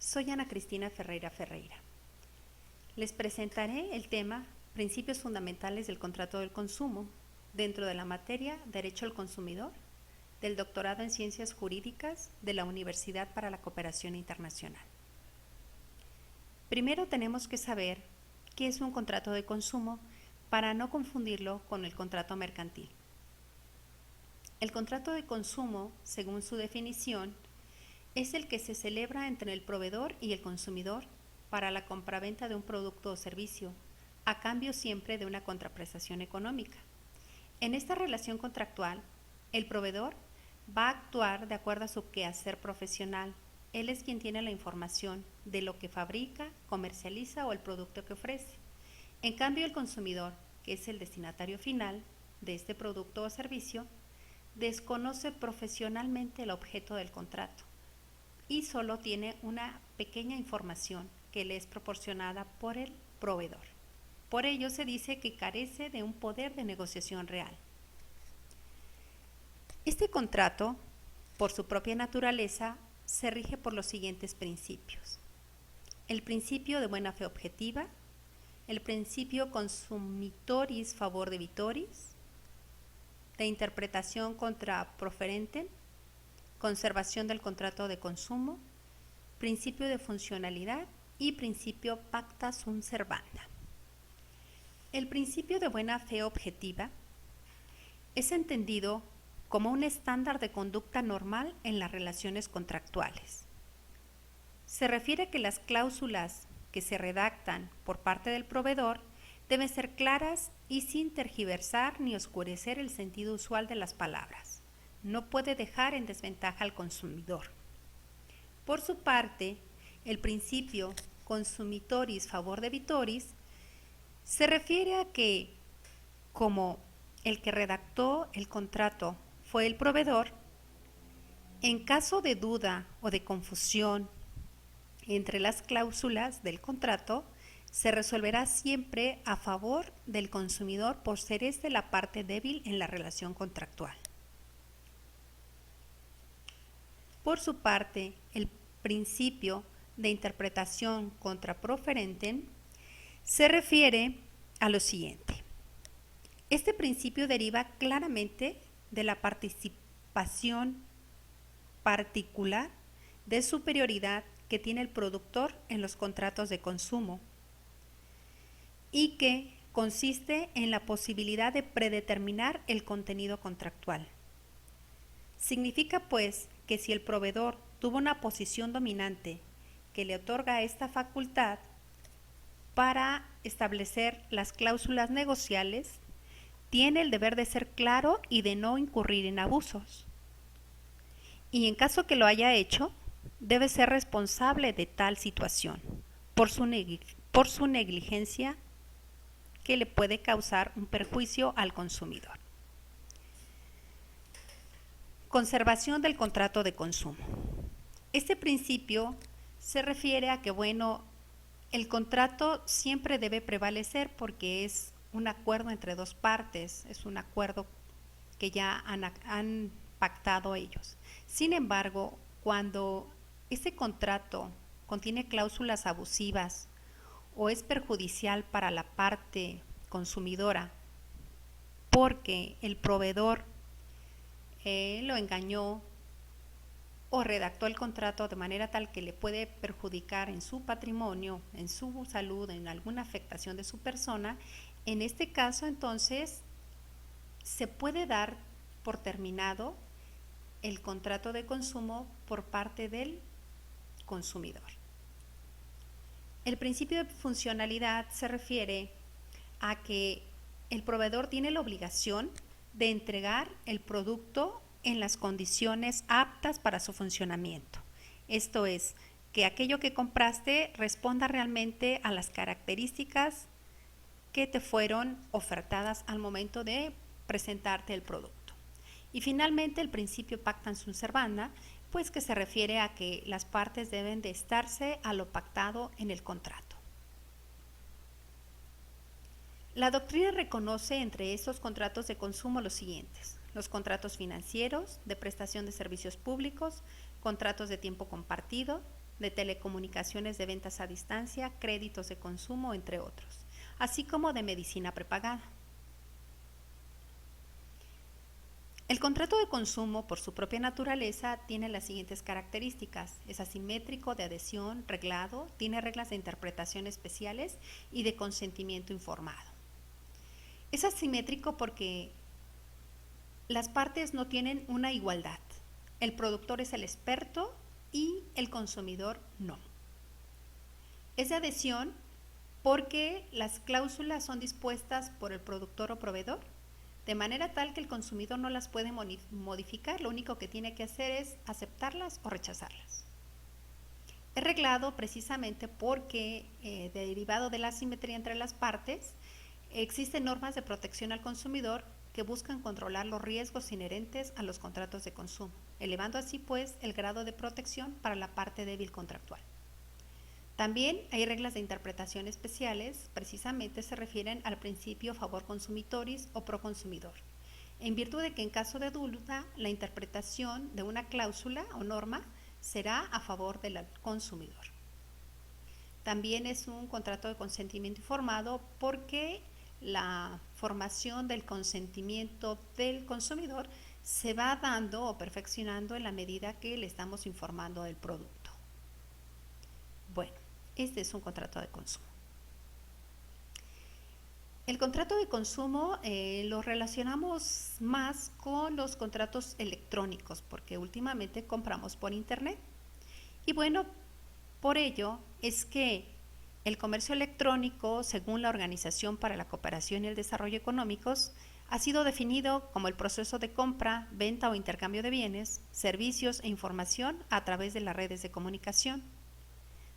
Soy Ana Cristina Ferreira Ferreira. Les presentaré el tema Principios fundamentales del contrato del consumo dentro de la materia Derecho al Consumidor del doctorado en Ciencias Jurídicas de la Universidad para la Cooperación Internacional. Primero tenemos que saber qué es un contrato de consumo para no confundirlo con el contrato mercantil. El contrato de consumo, según su definición, es el que se celebra entre el proveedor y el consumidor para la compraventa de un producto o servicio, a cambio siempre de una contraprestación económica. En esta relación contractual, el proveedor va a actuar de acuerdo a su quehacer profesional. Él es quien tiene la información de lo que fabrica, comercializa o el producto que ofrece. En cambio, el consumidor, que es el destinatario final de este producto o servicio, desconoce profesionalmente el objeto del contrato y solo tiene una pequeña información que le es proporcionada por el proveedor. Por ello se dice que carece de un poder de negociación real. Este contrato, por su propia naturaleza, se rige por los siguientes principios: el principio de buena fe objetiva, el principio consumitoris favor debitoris, de interpretación contra proferentem, conservación del contrato de consumo, principio de funcionalidad y principio pacta sunt servanda. El principio de buena fe objetiva es entendido como un estándar de conducta normal en las relaciones contractuales. Se refiere a que las cláusulas que se redactan por parte del proveedor deben ser claras y sin tergiversar ni oscurecer el sentido usual de las palabras. No puede dejar en desventaja al consumidor. Por su parte, el principio consumitoris favor debitoris se refiere a que, como el que redactó el contrato fue el proveedor, en caso de duda o de confusión entre las cláusulas del contrato, se resolverá siempre a favor del consumidor por ser éste la parte débil en la relación contractual. Por su parte, el principio de interpretación contra proferentem se refiere a lo siguiente. Este principio deriva claramente de la participación particular de superioridad que tiene el productor en los contratos de consumo y que consiste en la posibilidad de predeterminar el contenido contractual. Significa, pues, que si el proveedor tuvo una posición dominante que le otorga esta facultad para establecer las cláusulas negociales, tiene el deber de ser claro y de no incurrir en abusos. Y en caso que lo haya hecho, debe ser responsable de tal situación por su negligencia que le puede causar un perjuicio al consumidor. Conservación del contrato de consumo. Este principio se refiere a que, el contrato siempre debe prevalecer porque es un acuerdo entre dos partes, es un acuerdo que ya han pactado ellos. Sin embargo, cuando ese contrato contiene cláusulas abusivas o es perjudicial para la parte consumidora porque el proveedor lo engañó o redactó el contrato de manera tal que le puede perjudicar en su patrimonio, en su salud, en alguna afectación de su persona, en este caso entonces se puede dar por terminado el contrato de consumo por parte del consumidor. El principio de funcionalidad se refiere a que el proveedor tiene la obligación de entregar el producto en las condiciones aptas para su funcionamiento. Esto es, que aquello que compraste responda realmente a las características que te fueron ofertadas al momento de presentarte el producto. Y finalmente el principio pacta sunt servanda, pues que se refiere a que las partes deben de estarse a lo pactado en el contrato. La doctrina reconoce entre estos contratos de consumo los siguientes: los contratos financieros, de prestación de servicios públicos, contratos de tiempo compartido, de telecomunicaciones de ventas a distancia, créditos de consumo, entre otros, así como de medicina prepagada. El contrato de consumo, por su propia naturaleza, tiene las siguientes características. Es asimétrico, de adhesión, reglado, tiene reglas de interpretación especiales y de consentimiento informado. Es asimétrico porque las partes no tienen una igualdad. El productor es el experto y el consumidor no. Es de adhesión porque las cláusulas son dispuestas por el productor o proveedor, de manera tal que el consumidor no las puede modificar, lo único que tiene que hacer es aceptarlas o rechazarlas. Es reglado precisamente porque, derivado de la asimetría entre las partes, existen normas de protección al consumidor que buscan controlar los riesgos inherentes a los contratos de consumo, elevando así pues el grado de protección para la parte débil contractual. También hay reglas de interpretación especiales, precisamente se refieren al principio favor consumitoris o pro consumidor, en virtud de que en caso de duda, la interpretación de una cláusula o norma será a favor del consumidor. También es un contrato de consentimiento informado porque la formación del consentimiento del consumidor se va dando o perfeccionando en la medida que le estamos informando del producto. Bueno, este es un contrato de consumo. El contrato de consumo lo relacionamos más con los contratos electrónicos porque últimamente compramos por internet. Y bueno, por ello es que el comercio electrónico, según la Organización para la Cooperación y el Desarrollo Económicos, ha sido definido como el proceso de compra, venta o intercambio de bienes, servicios e información a través de las redes de comunicación.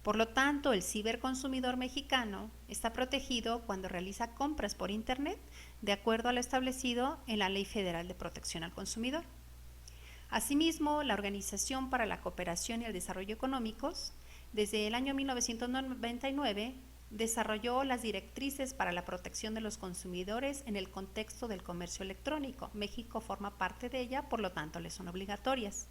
Por lo tanto, el ciberconsumidor mexicano está protegido cuando realiza compras por internet de acuerdo a lo establecido en la Ley Federal de Protección al Consumidor. Asimismo, la Organización para la Cooperación y el Desarrollo Económicos, desde el año 1999, desarrolló las directrices para la protección de los consumidores en el contexto del comercio electrónico. México forma parte de ella, por lo tanto, les son obligatorias.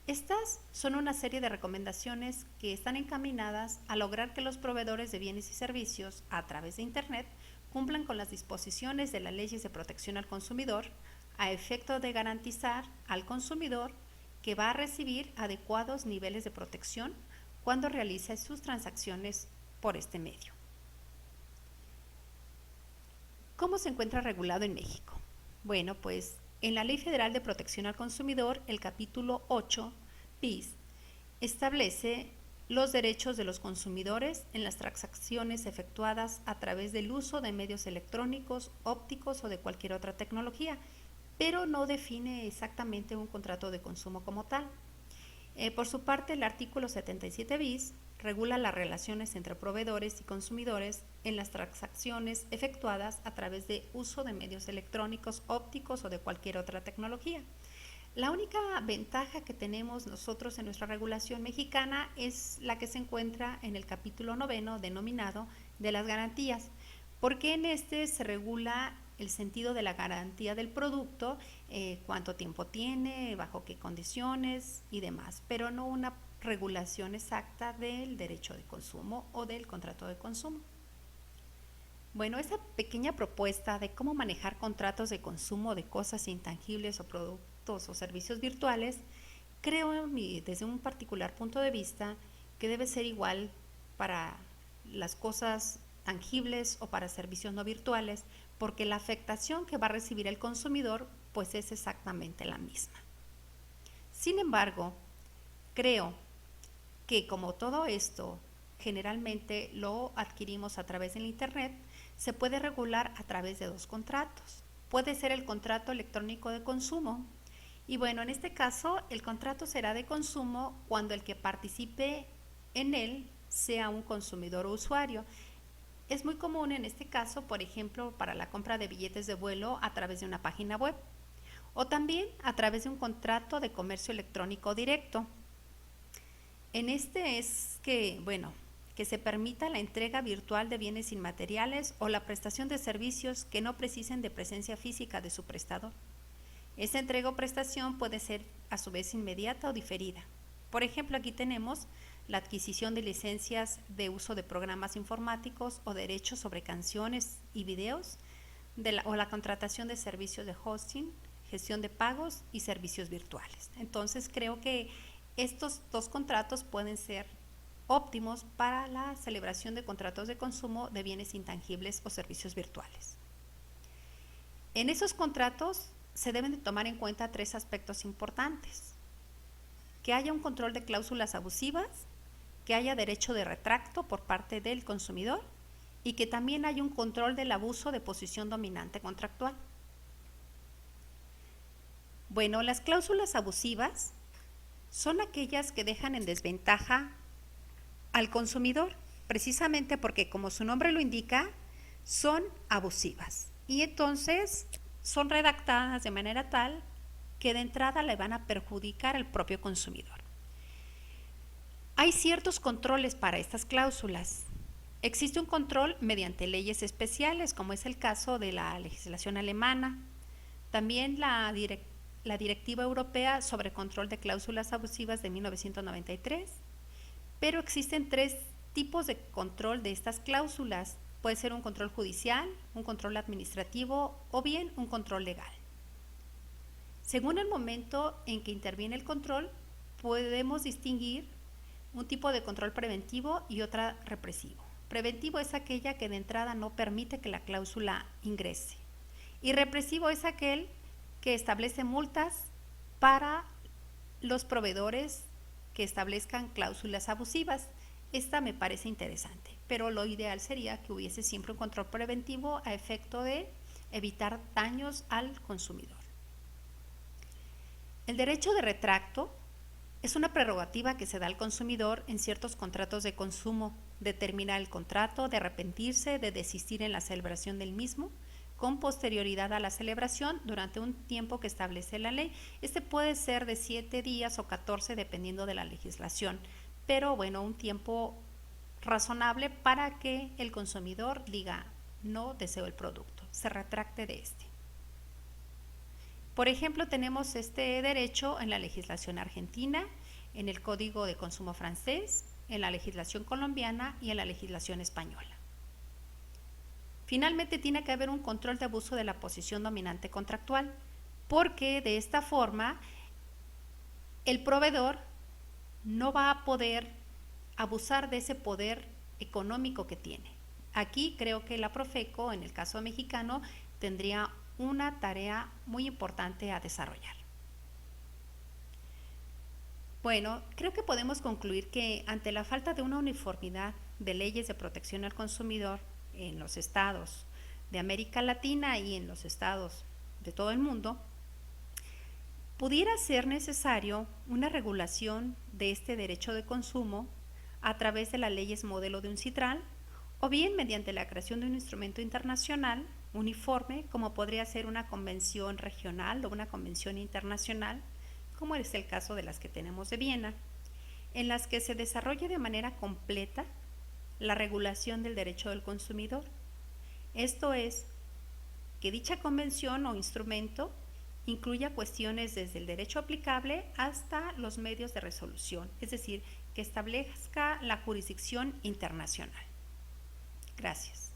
Estas son una serie de recomendaciones que están encaminadas a lograr que los proveedores de bienes y servicios a través de Internet cumplan con las disposiciones de las leyes de protección al consumidor a efecto de garantizar al consumidor que va a recibir adecuados niveles de protección cuando realice sus transacciones por este medio. ¿Cómo se encuentra regulado en México? Bueno, pues en la Ley Federal de Protección al Consumidor, el capítulo 8 bis establece los derechos de los consumidores en las transacciones efectuadas a través del uso de medios electrónicos, ópticos o de cualquier otra tecnología, pero no define exactamente un contrato de consumo como tal. Por su parte, el artículo 77 bis regula las relaciones entre proveedores y consumidores en las transacciones efectuadas a través de uso de medios electrónicos, ópticos o de cualquier otra tecnología. La única ventaja que tenemos nosotros en nuestra regulación mexicana es la que se encuentra en el capítulo 9 denominado de las garantías, porque en este se regula el sentido de la garantía del producto, cuánto tiempo tiene, bajo qué condiciones y demás, pero no una regulación exacta del derecho de consumo o del contrato de consumo. Bueno, esa pequeña propuesta de cómo manejar contratos de consumo de cosas intangibles o productos o servicios virtuales, creo desde un particular punto de vista que debe ser igual para las cosas tangibles o para servicios no virtuales, porque la afectación que va a recibir el consumidor pues es exactamente la misma. Sin embargo, creo que como todo esto generalmente lo adquirimos a través del Internet, se puede regular a través de dos contratos. Puede ser el contrato electrónico de consumo y bueno, en este caso el contrato será de consumo cuando el que participe en él sea un consumidor o usuario. Es muy común en este caso, por ejemplo, para la compra de billetes de vuelo a través de una página web o también a través de un contrato de comercio electrónico directo. En este es que, bueno, que se permita la entrega virtual de bienes inmateriales o la prestación de servicios que no precisen de presencia física de su prestador. Esa entrega o prestación puede ser a su vez inmediata o diferida. Por ejemplo, aquí tenemos la adquisición de licencias de uso de programas informáticos o derechos sobre canciones y videos, o la contratación de servicios de hosting, gestión de pagos y servicios virtuales. Entonces, creo que estos dos contratos pueden ser óptimos para la celebración de contratos de consumo de bienes intangibles o servicios virtuales. En esos contratos se deben de tomar en cuenta 3 aspectos importantes: que haya un control de cláusulas abusivas, que haya derecho de retracto por parte del consumidor y que también haya un control del abuso de posición dominante contractual. Bueno, las cláusulas abusivas son aquellas que dejan en desventaja al consumidor, precisamente porque, como su nombre lo indica, son abusivas y entonces son redactadas de manera tal que de entrada le van a perjudicar al propio consumidor. Hay ciertos controles para estas cláusulas. Existe un control mediante leyes especiales, como es el caso de la legislación alemana, también la Directiva Europea sobre Control de Cláusulas Abusivas de 1993, pero existen 3 tipos de control de estas cláusulas. Puede ser un control judicial, un control administrativo o bien un control legal. Según el momento en que interviene el control, podemos distinguir un tipo de control preventivo y otra represivo. Preventivo es aquella que de entrada no permite que la cláusula ingrese. Y represivo es aquel que establece multas para los proveedores que establezcan cláusulas abusivas. Esta me parece interesante, pero lo ideal sería que hubiese siempre un control preventivo a efecto de evitar daños al consumidor. El derecho de retracto es una prerrogativa que se da al consumidor en ciertos contratos de consumo, de terminar el contrato, de arrepentirse, de desistir en la celebración del mismo, con posterioridad a la celebración durante un tiempo que establece la ley. Este puede ser de 7 días o 14 dependiendo de la legislación, pero bueno, un tiempo razonable para que el consumidor diga: no deseo el producto, se retracte de este. Por ejemplo, tenemos este derecho en la legislación argentina, en el Código de Consumo francés, en la legislación colombiana y en la legislación española. Finalmente, tiene que haber un control de abuso de la posición dominante contractual, porque de esta forma el proveedor no va a poder abusar de ese poder económico que tiene. Aquí creo que la Profeco, en el caso mexicano, tendría una tarea muy importante a desarrollar. Bueno, creo que podemos concluir que ante la falta de una uniformidad de leyes de protección al consumidor en los estados de América Latina y en los estados de todo el mundo, pudiera ser necesario una regulación de este derecho de consumo a través de las leyes modelo de UNCITRAL o bien mediante la creación de un instrumento internacional uniforme, como podría ser una convención regional o una convención internacional, como es el caso de las que tenemos de Viena, en las que se desarrolle de manera completa la regulación del derecho del consumidor. Esto es, que dicha convención o instrumento incluya cuestiones desde el derecho aplicable hasta los medios de resolución, es decir, que establezca la jurisdicción internacional. Gracias.